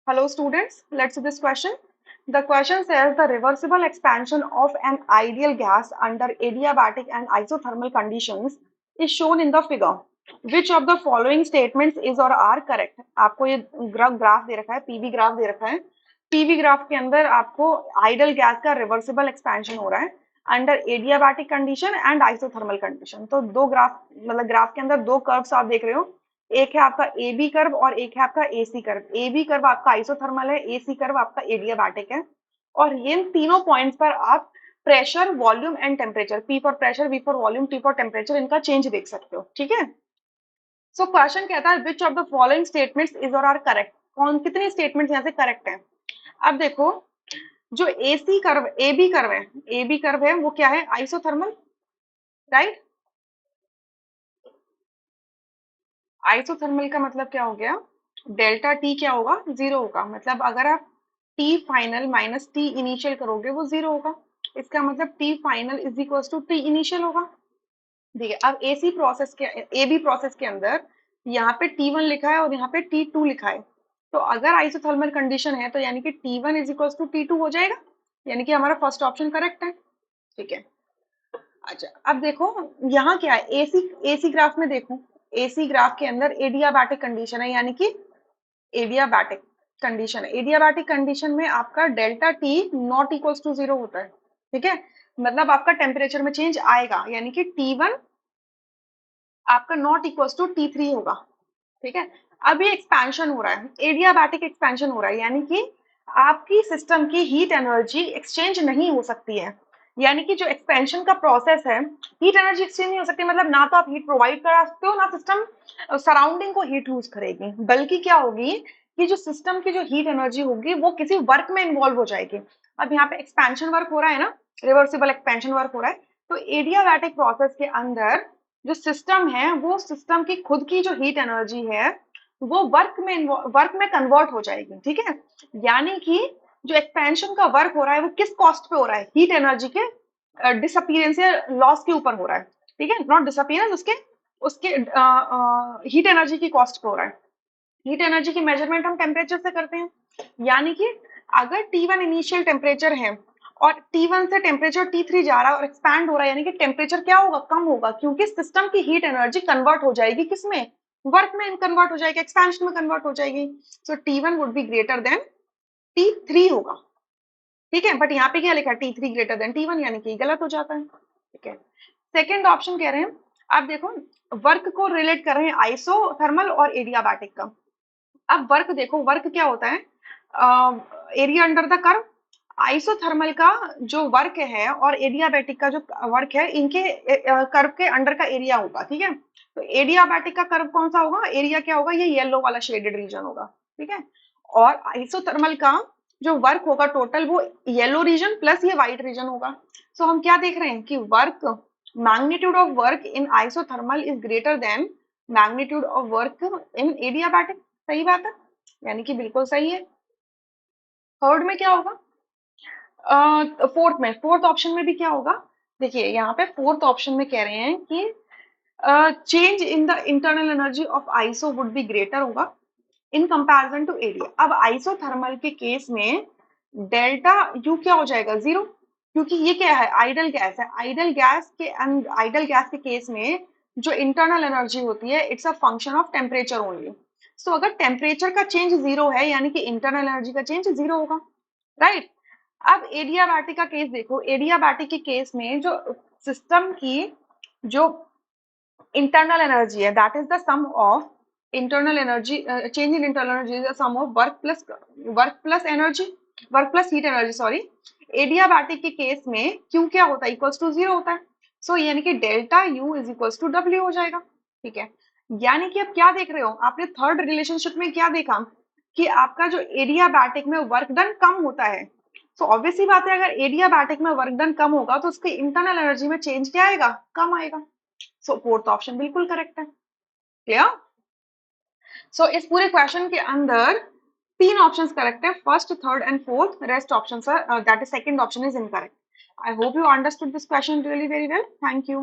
Hello students, let's see this question. The question says the reversible expansion of an ideal gas under adiabatic and isothermal conditions is shown in the figure. Which of the following statements is or are correct? आपको ये graph दे रखा है, PV graph दे रखा है. PV graph के अंदर आपको idol gas का रिवर्सिबल एक्सपेंशन हो रहा है under adiabatic condition and isothermal condition. तो दो ग्राफ मतलब ग्राफ के अंदर दो कर्व्स आप देख रहे हो. एक है आपका ए बी कर्व और एक है आपका A C curve. A B curve आपका आइसोथर्मल है, ए सी कर्व आपका एडियाबैटिक है. और इन तीनों पॉइंट्स पर आप pressure, volume and temperature, P for pressure, V for volume, T for temperature, इनका चेंज देख सकते हो. ठीक है. सो क्वेश्चन कहता है which of the following statements is or are correct. कौन कितनी स्टेटमेंट्स यहाँ से करेक्ट है. अब देखो, जो A C curve, A B curve है, ए बी कर्व है वो क्या है, आइसोथर्मल, राइट. आइसोथर्मल का मतलब क्या हो गया, डेल्टा टी क्या होगा, जीरो होगा. मतलब अगर आप T final minus T initial करोगे वो जीरो होगा. इसका मतलब T final is equal to T initial होगा. ठीक है. अब एसी प्रोसेस के, ए बी प्रोसेस के अंदर यहाँ पे T1 लिखा है और यहाँ पे T2 लिखा है. तो अगर आइसोथर्मल कंडीशन है तो यानी कि T1 is equal to T2 हो जाएगा. यानी कि हमारा फर्स्ट ऑप्शन करेक्ट है. ठीक है. अच्छा, अब देखो यहाँ क्या है, एसी ग्राफ में देखो, एसी ग्राफ के अंदर एडियाबैटिक कंडीशन है, यानी कि एडियाबैटिक कंडीशन है. एडियाबैटिक कंडीशन में आपका delta T not equals to zero होता है. ठीक है. मतलब आपका टेम्परेचर में चेंज आएगा, यानी कि T1 आपका नॉट इक्वल्स टू T3 होगा. ठीक है. अभी एक्सपेंशन हो रहा है, एडियाबैटिक एक्सपेंशन हो रहा है, यानी कि आपकी सिस्टम की हीट एनर्जी एक्सचेंज नहीं हो सकती है. यानी कि जो एक्सपेंशन का प्रोसेस है, हीट एनर्जी एक्सचेंज नहीं हो सकती. मतलब ना तो आप हीट प्रोवाइड करा सकते हो, ना सिस्टम सराउंडिंग को हीट लूज करेगी. बल्कि क्या होगी कि जो सिस्टम की जो हीट एनर्जी होगी वो किसी वर्क में इन्वॉल्व हो जाएगी. अब यहाँ पे एक्सपेंशन वर्क हो रहा है ना, रिवर्सिबल एक्सपेंशन वर्क हो रहा है. तो एडियाबैटिक प्रोसेस के अंदर जो सिस्टम है, वो सिस्टम की खुद की जो हीट एनर्जी है वो वर्क में कन्वर्ट हो जाएगी. ठीक है. यानी कि जो एक्सपेंशन का वर्क हो रहा है वो किस कॉस्ट पे हो रहा है, हीट एनर्जी के डिसअपियरेंस या लॉस के ऊपर हो रहा है. ठीक है. नॉट डिसअपियरेंस, उसके उसके हीट एनर्जी की कॉस्ट पे हो रहा है. हीट एनर्जी की मेजरमेंट हम टेम्परेचर से करते हैं. यानी कि अगर T1 इनिशियल टेम्परेचर है और T1 से टेम्परेचर T3 जा रहा है और एक्सपैंड हो रहा है, यानी कि टेम्परेचर क्या होगा, कम होगा, क्योंकि सिस्टम की हीट एनर्जी कन्वर्ट हो जाएगी किसमें, वर्क में कन्वर्ट हो जाएगी, एक्सपेंशन में कन्वर्ट हो जाएगी. सो T1 would be greater than T3 होगा. ठीक है. बट यहाँ पे क्या लिखा है, T3 ग्रेटर देन T1, यानी कि गलत हो जाता है. ठीक है. सेकेंड ऑप्शन कह रहे हैं, आप देखो वर्क को रिलेट कर रहे हैं आइसोथर्मल और एडियाबैटिक का. अब वर्क देखो, वर्क क्या होता है, area under the curve. Isothermal का जो वर्क है और एडियाबैटिक का जो वर्क है, इनके कर्व के अंडर का एरिया होगा. ठीक है. तो एडियाबैटिक का कर्व कौन सा होगा, एरिया क्या होगा, ये येलो वाला शेडेड रीजन होगा. ठीक है. और आइसोथर्मल का जो वर्क होगा टोटल, वो येलो रीजन प्लस ये व्हाइट रीजन होगा. सो हम क्या देख रहे हैं कि work, magnitude of work in isothermal is greater than magnitude of work in adiabatic. सही बात है, यानी कि बिल्कुल सही है. थर्ड में क्या होगा, फोर्थ में, फोर्थ ऑप्शन में भी क्या होगा, देखिए यहाँ पे फोर्थ ऑप्शन में कह रहे हैं कि change in the internal energy of iso would be greater होगा इन कंपैरिजन टू एरिया. अब आइसोथर्मल के केस में डेल्टा यू क्या हो जाएगा, जीरो, क्योंकि ये क्या है, आइडल गैस है. आइडल गैस के केस में जो इंटरनल एनर्जी होती है, it's a function of temperature only. So अगर टेम्परेचर का चेंज जीरो है, यानी कि इंटरनल एनर्जी का चेंज जीरो होगा, राइट. अब एडियाबैटिक का केस देखो, एडियाबैटिक के केस में जो सिस्टम की जो इंटरनल एनर्जी है, that is the sum of internal energy, change in internal energy is the sum of work plus energy, work plus heat energy, sorry. Adiabatic के case में Q क्या होता है, इक्वल्स टू जीरो होता है. So यानी कि delta U is equals to W हो जाएगा. ठीक है. यानी कि अब क्या देख रहे हो, आपने थर्ड रिलेशनशिप में क्या देखा कि आपका जो एडियाबैटिक में वर्क डन कम होता है. सो ऑब्वियस सी बात है, अगर एडियाबैटिक में वर्क डन कम होगा तो उसकी इंटरनल एनर्जी में चेंज क्या आएगा, कम आएगा. सो फोर्थ ऑप्शन बिल्कुल करेक्ट है. क्लियर. सो इस पूरे क्वेश्चन के अंदर तीन ऑप्शंस करेक्ट है, first, third and fourth. Rest options are, that is second option is incorrect. I hope you understood this question really very well. Thank you.